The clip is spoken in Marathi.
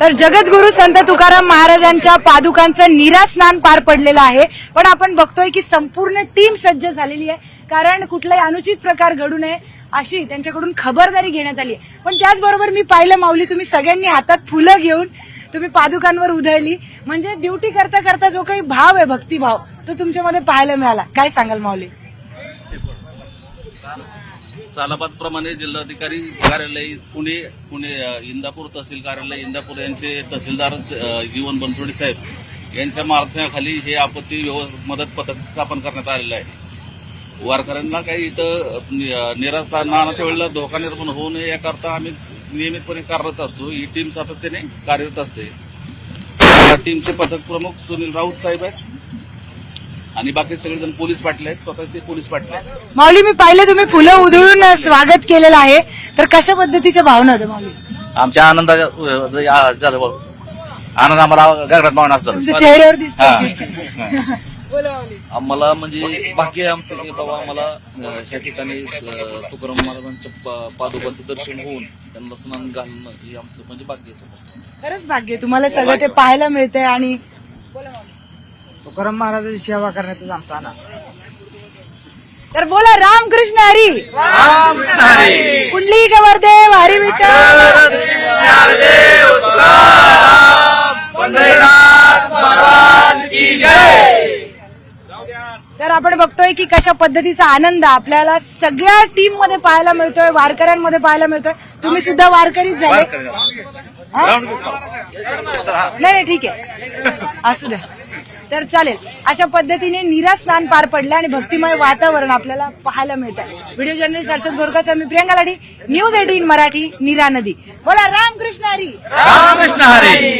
तर जगद्गुरु संत तुकाराम महाराजांच्या पादुकांचं नीरा स्नान पार पडलेलं आहे. पण आपण बघतोय की संपूर्ण टीम सज्ज झालेली आहे, कारण कुठलाही अनुचित प्रकार घडू नये अशी त्यांच्याकडून खबरदारी घेण्यात आली आहे. पण त्याचबरोबर मी पाहिलं माऊली, तुम्ही सगळ्यांनी हातात फुलं घेऊन तुम्ही पादुकांवर उधळली, म्हणजे ड्युटी करता करता जो काही भाव आहे, भक्तिभाव, तो तुमच्यामध्ये पाहायला मिळाला. काय सांगाल माऊली? सालाबाद प्रमाणे जिल्हाधिकारी कार्यालय पुणे इंदापूर तहसील कार्यालय इंदापूर यांचे तहसीलदार जीवन बनसोडे साहेब यांच्या मार्गदर्शनाखाली हे आपत्ती मदत पथक स्थापन करण्यात आलेलं आहे. वारकऱ्यांना काही इथं निरास्नानाच्या वेळेला धोका निर्माण होऊ नये याकरता आम्ही नियमितपणे कार्यरत असतो. ही टीम सातत्याने कार्यरत असते. या टीमचे पथक प्रमुख सुनील राऊत साहेब आहेत आणि बाकी सगळेजण पोलीस पाटील आहेत. स्वतः ते पोलीस पाटील आहेत. माऊली, मी पाहिलं तुम्ही फुलं उधळून स्वागत केलेलं आहे, तर कशा पद्धतीच्या भावना होत्या माऊली? आमच्या आनंदाच्या आनंद आम्हाला गगनात मावून असतात. तुमच्या चेहऱ्यावर दिसतं. बोला माऊली. आम्हाला म्हणजे भाग्य आहे आमचं की बाबा आम्हाला ह्या ठिकाणी तुकाराम महाराजांच्या पादुकांचं दर्शन होऊन त्यांना स्नान घालणं हे आमचं म्हणजे भाग्य समजतं. खरंच भाग्य, तुम्हाला सगळं ते पाहायला मिळतंय. आणि तुकाराम महाराजांची सेवा करण्यातच आमचा आनंद. तर बोला रामकृष्ण हरी, कुंडली वर्देव हरी विठ्ठल. तर आपण बघतोय की कशा पद्धतीचा आनंद आपल्याला सगळ्या टीम मध्ये पाहायला मिळतोय, वारकऱ्यांमध्ये पाहायला मिळतोय. तुम्ही सुद्धा वारकरीच झाले? नाही, ठीक आहे, असू द्या. तर चालेल. अशा पद्धतीने नीरा स्नान पार पडलं आणि भक्तिमय वातावरण आपल्याला पाहायला मिळतं. व्हिडिओ जर्नलिस्ट हर्षद गोरकासह मी प्रियंका लाडी, न्यूज 18 मराठी, नीरा नदी. बोला रामकृष्ण हरी. रामकृष्ण हरी.